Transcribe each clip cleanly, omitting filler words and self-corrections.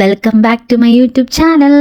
Welcome back to my YouTube channel.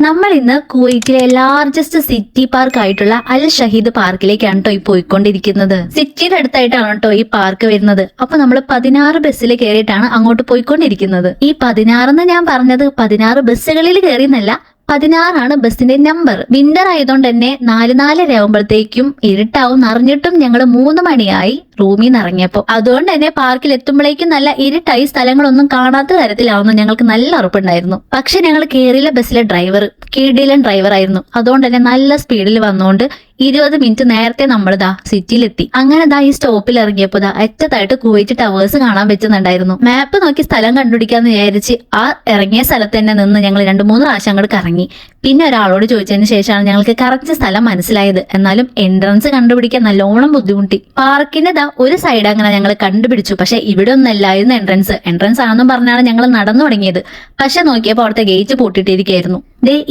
നമ്മൾ ഇന്ന് കുവൈറ്റിലെ ലാർജസ്റ്റ് സിറ്റി പാർക്ക് ആയിട്ടുള്ള അൽ ഷഹീദ് പാർക്കിലേക്കാണ് കേട്ടോ ഈ പോയിക്കൊണ്ടിരിക്കുന്നത്. സിറ്റിയുടെ അടുത്തായിട്ടാണ് കേട്ടോ ഈ പാർക്ക് വരുന്നത്. അപ്പൊ നമ്മൾ 16 ബസ്സിൽ കയറിയിട്ടാണ് അങ്ങോട്ട് പോയിക്കൊണ്ടിരിക്കുന്നത്. ഈ 16 ഞാൻ പറഞ്ഞത് 16 ബസ്സുകളിൽ കയറിയെന്നല്ല, 16 ബസ്സിന്റെ നമ്പർ. വിന്റർ ആയതുകൊണ്ട് തന്നെ 4:30 ആകുമ്പോഴത്തേക്കും ഇരുട്ടാവും. അറിഞ്ഞിട്ടും ഞങ്ങൾ 3 മണിയായി റൂമിൽ നിന്ന് ഇറങ്ങിയപ്പോ. അതുകൊണ്ട് തന്നെ പാർക്കിൽ എത്തുമ്പോഴേക്കും നല്ല ഇരുട്ടായി, സ്ഥലങ്ങളൊന്നും കാണാത്ത തരത്തിലാവുന്നു ഞങ്ങൾക്ക് നല്ല ഉറപ്പുണ്ടായിരുന്നു. പക്ഷെ ഞങ്ങൾ കയറിയില്ല ബസ്സിലെ ഡ്രൈവർ കിടിലൻ ഡ്രൈവർ ആയിരുന്നു. അതുകൊണ്ട് തന്നെ നല്ല സ്പീഡിൽ വന്നുകൊണ്ട് 20 മിനിറ്റ് നേരത്തെ നമ്മൾ സിറ്റിയിലെത്തി. അങ്ങനെ ഈ സ്റ്റോപ്പിൽ ഇറങ്ങിയപ്പോ അറ്റത്തായിട്ട് കുവൈറ്റ് ടവേഴ്സ് കാണാൻ പറ്റുന്നുണ്ടായിരുന്നു. മാപ്പ് നോക്കി സ്ഥലം കണ്ടുപിടിക്കാന്ന് വിചാരിച്ച് ആ ഇറങ്ങിയ സ്ഥലത്ത് തന്നെ നിന്ന് ഞങ്ങൾ 2-3 പ്രാവശ്യം അങ്ങോട്ട് കറങ്ങി. പിന്നെ ഒരാളോട് ചോദിച്ചതിന് ശേഷമാണ് ഞങ്ങൾക്ക് കറക്റ്റ് സ്ഥലം മനസ്സിലായത്. എന്നാലും എൻട്രൻസ് കണ്ടുപിടിക്കാൻ നല്ലോണം ബുദ്ധിമുട്ടി. പാർക്കിന്റെ ഒരു സൈഡ് അങ്ങനെ ഞങ്ങൾ കണ്ടുപിടിച്ചു. പക്ഷെ ഇവിടെ ഒന്നല്ലായിരുന്നു എൻട്രൻസ് ആണെന്നും പറഞ്ഞാണ് ഞങ്ങൾ നടന്നു തുടങ്ങിയത്. പക്ഷെ നോക്കിയപ്പോ അവിടുത്തെ ഗേറ്റ് പൂട്ടിട്ടിരിക്കുകയായിരുന്നു.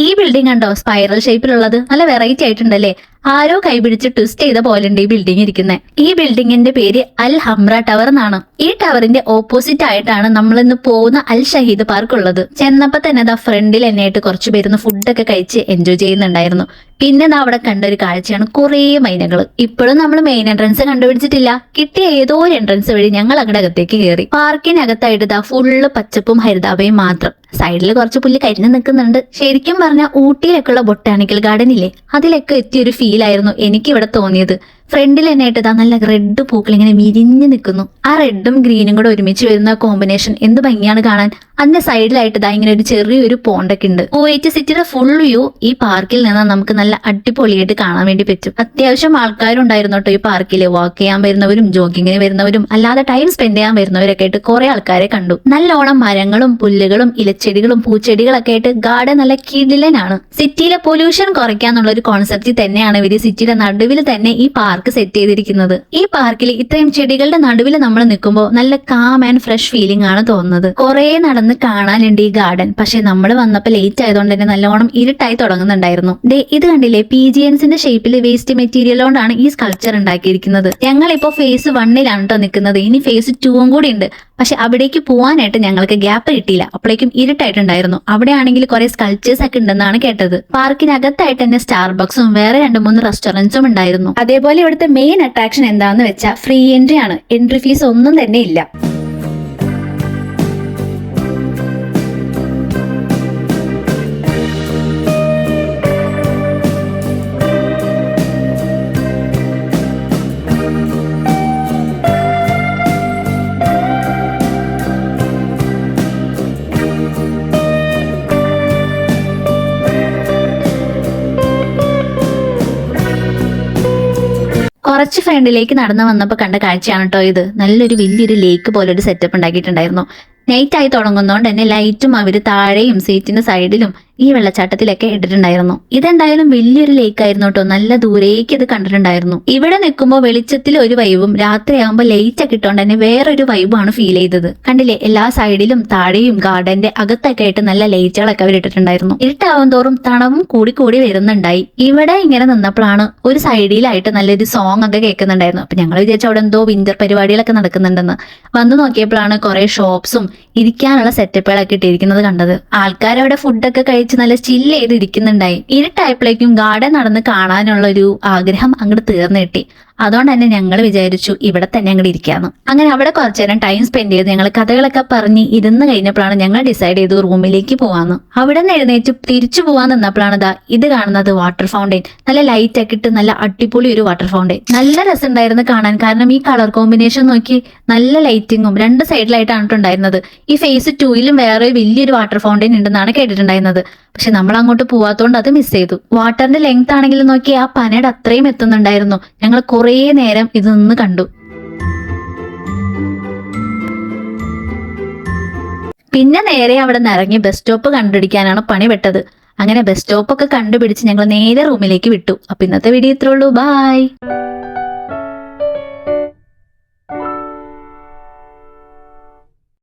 ഈ ബിൽഡിംഗ് കണ്ടോ, സ്പൈറൽ ഷേപ്പിലുള്ളത്. നല്ല വെറൈറ്റി ആയിട്ടുണ്ടല്ലേ. ആരോ കൈപിടിച്ച് ട്വിസ്റ്റ് ചെയ്ത പോലെ ഉണ്ട് ഈ ബിൽഡിംഗ് ഇരിക്കുന്നത്. ഈ ബിൽഡിങ്ങിന്റെ പേര് അൽ ഹംറ ടവർ എന്നാണ്. ഈ ടവറിന്റെ ഓപ്പോസിറ്റ് ആയിട്ടാണ് നമ്മൾ ഇന്ന് പോകുന്ന അൽ ഷഹീദ് പാർക്ക് ഉള്ളത്. ചെന്നപ്പോ തന്നെ ഫ്രണ്ടിൽ എന്നെയായിട്ട് കുറച്ചു പേരുന്ന് ഫുഡൊക്കെ കഴിച്ച് എൻജോയ് ചെയ്യുന്നുണ്ടായിരുന്നു. പിന്നെ അവിടെ കണ്ട ഒരു കാഴ്ചയാണ് കുറേ മൈനകൾ. ഇപ്പോഴും നമ്മൾ മെയിൻ എൻട്രൻസ് കണ്ടുപിടിച്ചിട്ടില്ല. കിട്ടിയ ഏതോ ഒരു എൻട്രൻസ് വഴി ഞങ്ങൾ അങ്ങടെ അകത്തേക്ക് കയറി. പാർക്കിനകത്തായിട്ട് ഫുള്ള് പച്ചപ്പും ഹരിതാപയും മാത്രം. സൈഡിൽ കുറച്ച് പുല്ല് കരിഞ്ഞു നിൽക്കുന്നുണ്ട്. ശരിക്കും പറഞ്ഞാൽ ഊട്ടിയിലൊക്കെയുള്ള ബൊട്ടാണിക്കൽ ഗാർഡൻ ഇല്ലേ, അതിലൊക്കെ എത്തിയൊരു ഫീൽ ആയിരുന്നു എനിക്ക് ഇവിടെ തോന്നിയത്. ഫ്രണ്ടിൽ തന്നെയായിട്ട് നല്ല റെഡ് പൂക്കൾ ഇങ്ങനെ വിരിഞ്ഞു നിൽക്കുന്നു. ആ റെഡും ഗ്രീനും കൂടെ ഒരുമിച്ച് വരുന്ന കോമ്പിനേഷൻ എന്ത് ഭംഗിയാണ് കാണാൻ. അതിന്റെ സൈഡിലായിട്ട് ഇങ്ങനെ ഒരു ചെറിയൊരു പോണ്ടൊക്കെ ഉണ്ട്. കുവൈറ്റ് സിറ്റിയുടെ ഫുൾ വ്യൂ ഈ പാർക്കിൽ നിന്ന് നമുക്ക് നല്ല അടിപൊളിയായിട്ട് കാണാൻ വേണ്ടി പറ്റും. അത്യാവശ്യം ആൾക്കാരുണ്ടായിരുന്നു കേട്ടോ ഈ പാർക്കിൽ. വാക്ക് ചെയ്യാൻ വരുന്നവരും ജോഗിങ്ങിന് വരുന്നവരും അല്ലാതെ ടൈം സ്പെൻഡ് ചെയ്യാൻ വരുന്നവരൊക്കെ ആയിട്ട് കുറെ ആൾക്കാരെ കണ്ടു. നല്ലോണം മരങ്ങളും പുല്ലുകളും ഇലച്ചെടികളും പൂച്ചെടികളൊക്കെ ആയിട്ട് ഗാർഡൻ നല്ല കിടിലനാണ്. സിറ്റിയിലെ പൊല്യൂഷൻ കുറയ്ക്കാന്നുള്ള ഒരു കോൺസെപ്റ്റിൽ തന്നെയാണ് ഇവര് സിറ്റിയുടെ നടുവിൽ തന്നെ ഈ പാർക്ക് സെറ്റ് ചെയ്തിരിക്കുന്നത്. ഈ പാർക്കിൽ ഇത്രയും ചെടികളുടെ നടുവിൽ നമ്മൾ നിൽക്കുമ്പോൾ നല്ല കാം ആൻഡ് ഫ്രഷ് ഫീലിംഗ് ആണ് തോന്നുന്നത്. കുറെ നടന്ന് കാണാനുണ്ട് ഈ ഗാർഡൻ. പക്ഷെ നമ്മൾ വന്നപ്പോൾ ലേറ്റ് ആയതുകൊണ്ട് തന്നെ നല്ലോണം ഇരുട്ടായി തുടങ്ങുന്നുണ്ടായിരുന്നു. ഇത് കണ്ടില്ലേ, PGNസിന്റെ ഷേപ്പിൽ വേസ്റ്റ് മെറ്റീരിയൽ കൊണ്ടാണ് ഈ സ്കൾപ്ചർ ഉണ്ടാക്കിയിരിക്കുന്നത്. ഞങ്ങളിപ്പോ ഫേസ് 1ലാണ് കേട്ടോ നിൽക്കുന്നത്. ഇനി ഫേസ് 2 കൂടി ഉണ്ട്. പക്ഷെ അവിടേക്ക് പോവാനായിട്ട് ഞങ്ങൾക്ക് ഗ്യാപ്പ് കിട്ടിയില്ല. അപ്പോഴേക്കും ഇരുട്ടായിട്ടുണ്ടായിരുന്നു. അവിടെ ആണെങ്കിൽ കുറെ സ്കൾപ്ചേഴ്സ് ഒക്കെ ഉണ്ടെന്നാണ് കേട്ടത്. പാർക്കിനകത്തായിട്ട് തന്നെ സ്റ്റാർബക്സും വേറെ 2-3 റെസ്റ്റോറൻറ്റ്സും ഉണ്ടായിരുന്നു. അതേപോലെ ഇവിടുത്തെ മെയിൻ അട്രാക്ഷൻ എന്താന്ന് വെച്ചാൽ ഫ്രീ എൻട്രി ആണ്. എൻട്രി ഫീസ് ഒന്നും തന്നെ ഇല്ല. കുറച്ച് ഫ്രണ്ടിലേക്ക് നടന്നു വന്നപ്പോൾ കണ്ട കാഴ്ചയാണ് കേട്ടോ ഇത്. നല്ലൊരു വലിയൊരു ലേക്ക് പോലെ ഒരു സെറ്റപ്പ് ഉണ്ടാക്കിയിട്ടുണ്ടായിരുന്നു. നൈറ്റ് ആയി തുടങ്ങുന്നതുകൊണ്ട് തന്നെ ലൈറ്റും അവര് താഴെയും സീറ്റിന്റെ സൈഡിലും ഈ വെള്ളച്ചാട്ടത്തിലൊക്കെ ഇട്ടിട്ടുണ്ടായിരുന്നു. ഇതെന്തായാലും വലിയൊരു ലേക്ക് ആയിരുന്നു കേട്ടോ. നല്ല ദൂരേക്ക് ഇത് കണ്ടിട്ടുണ്ടായിരുന്നു. ഇവിടെ നിൽക്കുമ്പോൾ വെളിച്ചത്തിൽ ഒരു വൈബും രാത്രിയാകുമ്പോൾ ലൈറ്റ് ഒക്കെ ഇട്ടുകൊണ്ട് തന്നെ വേറൊരു വൈബാണ് ഫീൽ ചെയ്തത്. കണ്ടില്ലേ, എല്ലാ സൈഡിലും താഴെയും ഗാർഡന്റെ അകത്തൊക്കെ ആയിട്ട് നല്ല ലൈറ്റുകളൊക്കെ അവർ ഇട്ടിട്ടുണ്ടായിരുന്നു. ഇരുട്ടാവും തോറും തണവും കൂടി വരുന്നുണ്ടായി. ഇവിടെ ഇങ്ങനെ നിന്നപ്പോഴാണ് ഒരു സൈഡിലായിട്ട് നല്ലൊരു സോങ് ഒക്കെ കേൾക്കുന്നുണ്ടായിരുന്നു. അപ്പൊ ഞങ്ങൾ വിചാരിച്ചു അവിടെ എന്തോ വിന്റർ പരിപാടികളൊക്കെ നടക്കുന്നുണ്ടെന്ന്. വന്നു നോക്കിയപ്പോഴാണ് കുറെ ഷോപ്സും ഇരിക്കാനുള്ള സെറ്റപ്പുകളൊക്കെ ഇട്ടിരിക്കുന്നത് കണ്ടത്. ആൾക്കാരവിടെ ഫുഡൊക്കെ കഴിച്ച് നല്ല ചില്ല് ചെയ്ത് ഇരിക്കുന്നുണ്ടായി. ഇരുട്ടായപ്പോഴേക്കും ഗാർഡൻ നടന്ന് കാണാനുള്ള ഒരു ആഗ്രഹം അങ്ങോട്ട് തീർന്നു കിട്ടി. അതുകൊണ്ട് തന്നെ ഞങ്ങൾ വിചാരിച്ചു ഇവിടെ തന്നെ അങ്ങോട്ട് ഇരിക്കാന്ന്. അങ്ങനെ അവിടെ കുറച്ചു നേരം ടൈം സ്പെൻഡ് ചെയ്ത് ഞങ്ങൾ കഥകളൊക്കെ പറഞ്ഞ് ഇരുന്ന് കഴിഞ്ഞപ്പോഴാണ് ഞങ്ങൾ ഡിസൈഡ് ചെയ്തു റൂമിലേക്ക് പോവാന്ന്. അവിടെ നിന്ന് എഴുന്നേറ്റ് തിരിച്ചു പോവാൻ നിന്നപ്പോഴാണ് ഇത് കാണുന്നത് വാട്ടർ ഫൗണ്ടെയിൻ. നല്ല ലൈറ്റ് ഒക്കെ ഇട്ട് നല്ല അടിപൊളി ഒരു വാട്ടർ ഫൗണ്ടെയിൻ. നല്ല രസമുണ്ടായിരുന്നു കാണാൻ. കാരണം ഈ കളർ കോമ്പിനേഷൻ നോക്കി നല്ല ലൈറ്റിങ്ങും 2 സൈഡിലായിട്ടാണ് ഉണ്ടായിരുന്നത്. ഈ ഫേസ് 2ലും വേറെ വലിയൊരു വാട്ടർ ഫൗണ്ടെയിൻ ഉണ്ടെന്നാണ് കേട്ടിട്ടുണ്ടായിരുന്നത്. പക്ഷെ നമ്മൾ അങ്ങോട്ട് പോവാത്തോണ്ട് അത് മിസ് ചെയ്തു. വാട്ടറിന്റെ ലെങ്ത് ആണെങ്കിൽ നോക്കി ആ പനയുടെ അത്രയും എത്തുന്നുണ്ടായിരുന്നു. ഞങ്ങൾ കുറേ നേരം ഇത് നിന്ന് കണ്ടു. പിന്നെ നേരെ അവിടെ നിന്ന് ഇറങ്ങി ബസ് സ്റ്റോപ്പ് കണ്ടുപിടിക്കാനാണ് പണി പെട്ടത്. അങ്ങനെ ബസ് സ്റ്റോപ്പ് ഒക്കെ കണ്ടുപിടിച്ച് ഞങ്ങൾ നേരെ റൂമിലേക്ക് വിട്ടു. അപ്പൊ ഇന്നത്തെ വീഡിയോ ഇത്രേ ഉള്ളൂ. ബൈ.